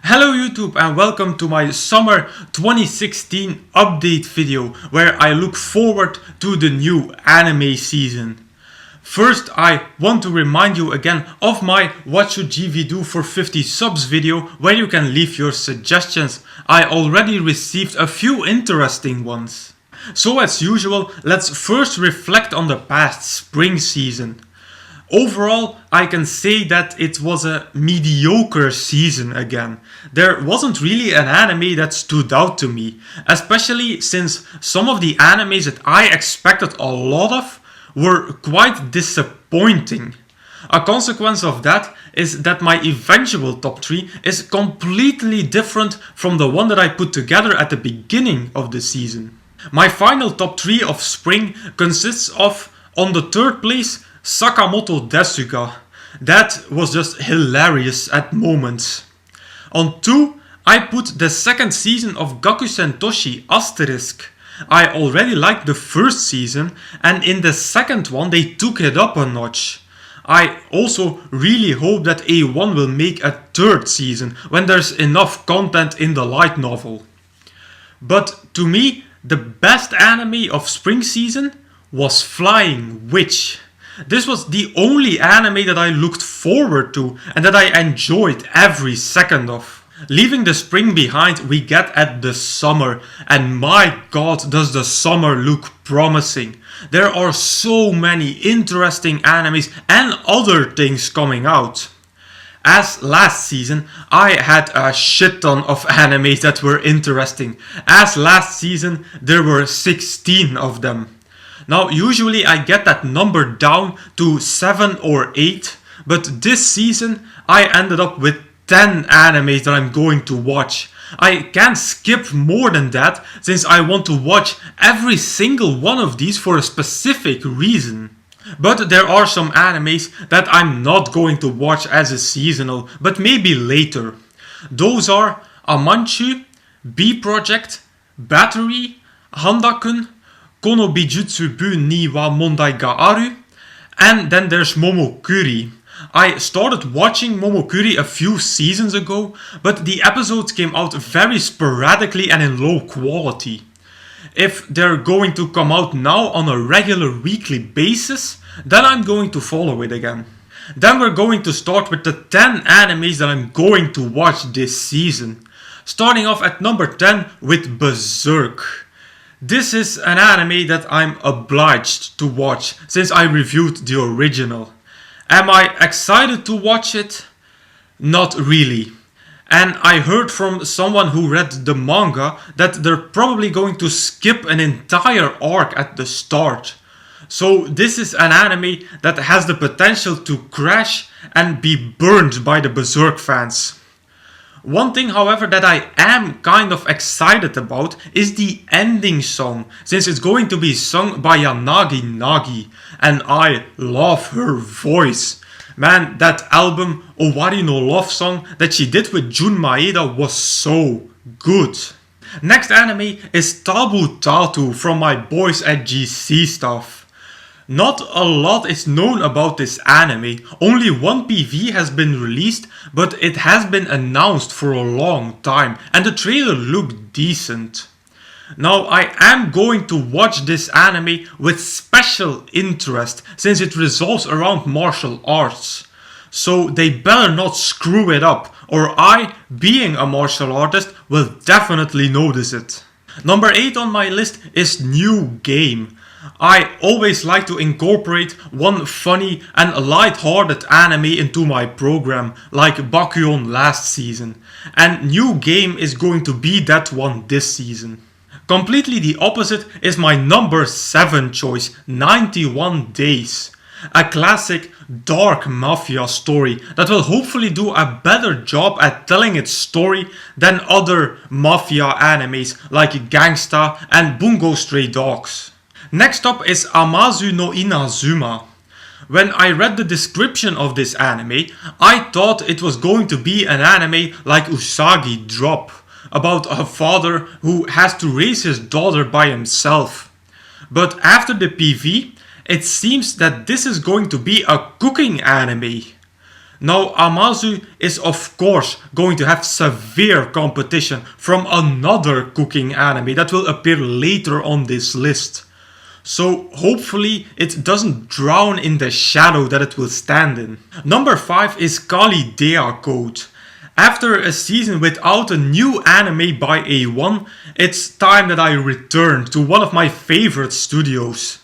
Hello YouTube and welcome to my summer 2016 update video where I look forward to the new anime season. First, I want to remind you again of my What Should GV Do for 50 subs video where you can leave your suggestions. I already received a few interesting ones. So as usual, let's first reflect on the past spring season. Overall, I can say that it was a mediocre season again. There wasn't really an anime that stood out to me, especially since some of the animes that I expected a lot of were quite disappointing. A consequence of that is that my eventual top 3 is completely different from the one that I put together at the beginning of the season. My final top 3 of spring consists of, on the third place, Sakamoto Desuga. That was just hilarious at moments. On 2, I put the second season of Gakusen Toshi Asterisk. I already liked the first season, and in the second one they took it up a notch. I also really hope that A1 will make a third season when there's enough content in the light novel. But to me, the best anime of spring season was Flying Witch. This was the only anime that I looked forward to and that I enjoyed every second of. Leaving the spring behind, we get at the summer, and my god does the summer look promising. There are so many interesting animes and other things coming out. As last season, I had a shit ton of animes that were interesting. As last season, there were 16 of them. Now, usually I get that number down to 7 or 8, but this season I ended up with 10 animes that I'm going to watch. I can't skip more than that since I want to watch every single one of these for a specific reason. But there are some animes that I'm not going to watch as a seasonal, but maybe later. Those are Amanchu, B Project, Battery, Handakun, Kono Bijutsu Bu ni wa Mondai ga Aru, and then there's Momokuri. I started watching Momokuri a few seasons ago, but the episodes came out very sporadically and in low quality. If they're going to come out now on a regular weekly basis, then I'm going to follow it again. Then we're going to start with the 10 animes that I'm going to watch this season. Starting off at number 10 with Berserk. This is an anime that I'm obliged to watch since I reviewed the original. Am I excited to watch it? Not really. And I heard from someone who read the manga that they're probably going to skip an entire arc at the start. So this is an anime that has the potential to crash and be burned by the Berserk fans. One thing, however, that I am kind of excited about is the ending song, since it's going to be sung by Yanagi Nagi, and I love her voice. Man, that album, Owari no Love Song, that she did with Jun Maeda was so good. Next anime is Taboo Tattoo from my boys at GC Stuff. Not a lot is known about this anime, only one PV has been released, but it has been announced for a long time and the trailer looked decent. Now I am going to watch this anime with special interest since it revolves around martial arts. So they better not screw it up, or I, being a martial artist, will definitely notice it. Number 8 on my list is New Game. I always like to incorporate one funny and light-hearted anime into my program, like Bakuon last season, and New Game is going to be that one this season. Completely the opposite is my number 7 choice, 91 Days. A classic dark mafia story that will hopefully do a better job at telling its story than other mafia animes like Gangsta and Bungo Stray Dogs. Next up is Mizuno Inazuma. When I read the description of this anime, I thought it was going to be an anime like Usagi Drop, about a father who has to raise his daughter by himself. But after the PV, it seems that this is going to be a cooking anime. Now Amazu is of course going to have severe competition from another cooking anime that will appear later on this list. So hopefully it doesn't drown in the shadow that it will stand in. Number 5 is Kaguya Coat. After a season without a new anime by A1, it's time that I return to one of my favorite studios.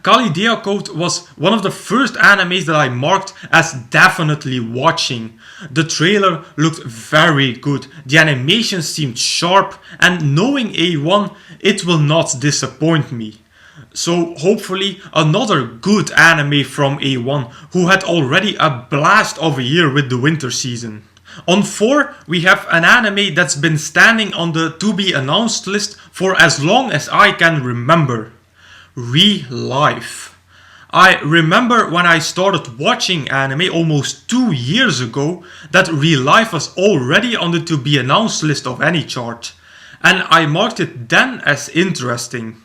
Kaguya Coat was one of the first animes that I marked as definitely watching. The trailer looked very good, the animation seemed sharp, and knowing A1, it will not disappoint me. So hopefully another good anime from A1, who had already a blast of a year with the winter season. On 4 we have an anime that's been standing on the to be announced list for as long as I can remember. Re-Life. I remember when I started watching anime almost 2 years ago that Re-Life was already on the to be announced list of any chart, and I marked it then as interesting.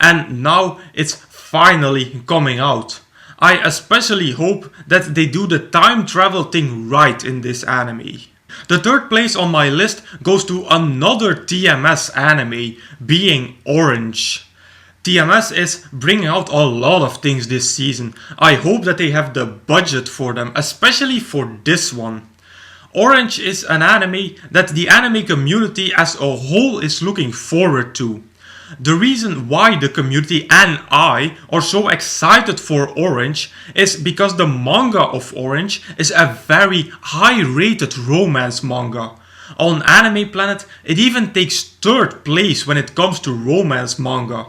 And now it's finally coming out. I especially hope that they do the time travel thing right in this anime. The third place on my list goes to another TMS anime, being Orange. TMS is bringing out a lot of things this season. I hope that they have the budget for them, especially for this one. Orange is an anime that the anime community as a whole is looking forward to. The reason why the community and I are so excited for Orange is because the manga of Orange is a very high rated romance manga. On Anime Planet it even takes 3rd place when it comes to romance manga.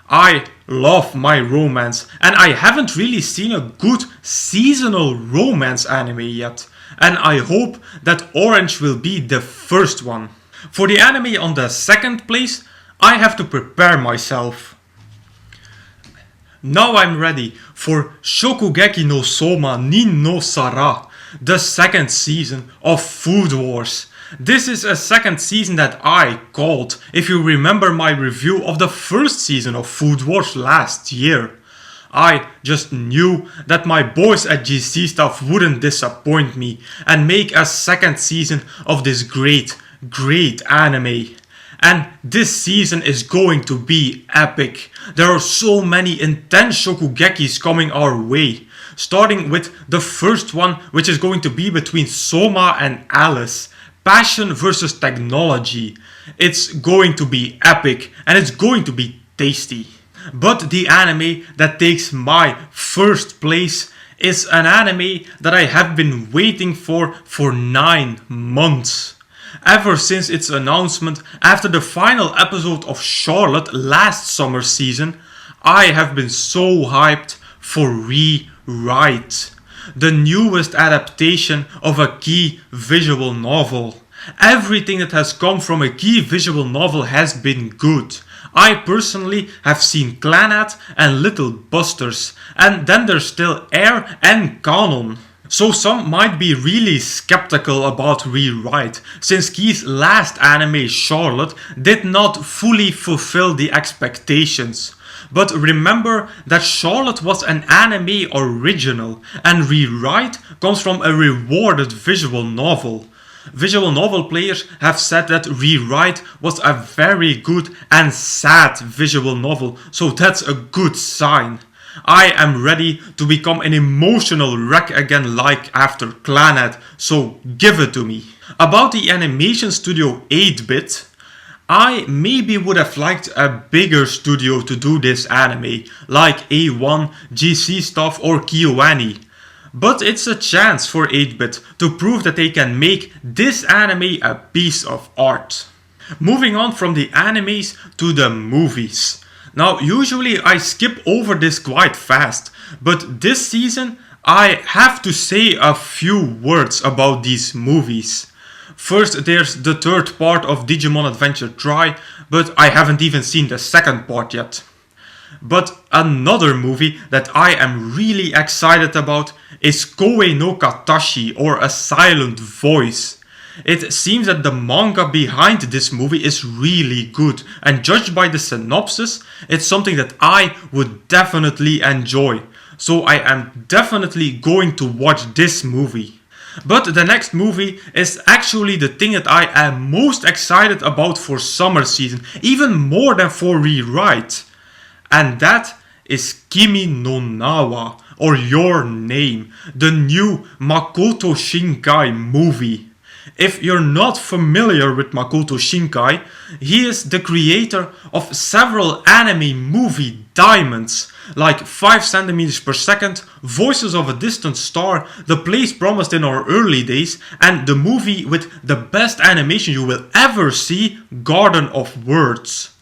I love my romance, and I haven't really seen a good seasonal romance anime yet, and I hope that Orange will be the first one. For the anime on the 2nd place, I have to prepare myself. Now I'm ready for Shokugeki no Soma Nin no Sara, the 2nd season of Food Wars. This is a 2nd season that I called, if you remember my review of the 1st season of Food Wars last year. I just knew that my boys at GC Stuff wouldn't disappoint me and make a 2nd season of this great anime. And this season is going to be epic. There are so many intense Shokugekis coming our way. Starting with the first one, which is going to be between Soma and Alice. Passion versus technology. It's going to be epic and it's going to be tasty. But the anime that takes my 1st place is an anime that I have been waiting for 9 months. Ever since its announcement after the final episode of Charlotte last summer season, I have been so hyped for Rewrite, the newest adaptation of a key visual novel. Everything that has come from a key visual novel has been good. I personally have seen Clannad and Little Busters, and then there's still Air and Kanon. So some might be really skeptical about Rewrite, since Key's last anime Charlotte did not fully fulfill the expectations. But remember that Charlotte was an anime original, and Rewrite comes from a rewarded visual novel. Visual novel players have said that Rewrite was a very good and sad visual novel, so that's a good sign. I am ready to become an emotional wreck again like after Clannad, so give it to me. About the animation studio 8-bit, I maybe would have liked a bigger studio to do this anime, like A1, GC Stuff or KyoAni. But it's a chance for 8-bit to prove that they can make this anime a piece of art. Moving on from the animes to the movies. Now usually I skip over this quite fast, but this season I have to say a few words about these movies. First there's the 3rd part of Digimon Adventure Tri, but I haven't even seen the 2nd part yet. But another movie that I am really excited about is Koe no Katashi, or A Silent Voice. It seems that the manga behind this movie is really good, and judged by the synopsis, it's something that I would definitely enjoy. So I am definitely going to watch this movie. But the next movie is actually the thing that I am most excited about for summer season, even more than for Rewrite. And that is Kimi no Nawa, or Your Name, the new Makoto Shinkai movie. If you're not familiar with Makoto Shinkai, he is the creator of several anime movie diamonds, like 5 centimeters per second, Voices of a Distant Star, The Place Promised in Our Early Days, and the movie with the best animation you will ever see, Garden of Words.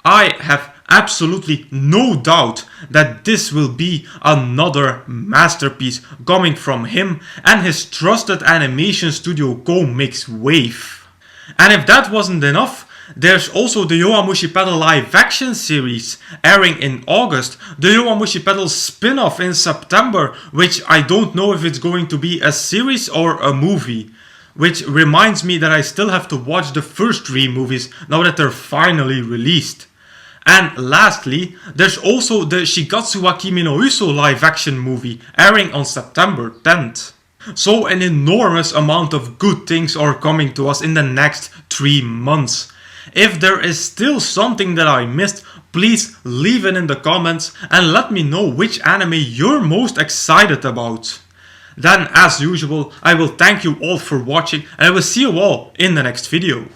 I have absolutely no doubt that this will be another masterpiece coming from him and his trusted animation studio Comics Wave. And if that wasn't enough, there's also the Yowamushi Pedal live action series airing in August, the Yowamushi Pedal spin-off in September, which I don't know if it's going to be a series or a movie. Which reminds me that I still have to watch the first 3 movies now that they're finally released. And lastly, there's also the Shigatsu wa Kimi no Uso live action movie airing on September 10th. So an enormous amount of good things are coming to us in the next 3 months. If there is still something that I missed, please leave it in the comments and let me know which anime you're most excited about. Then, as usual, I will thank you all for watching and I will see you all in the next video.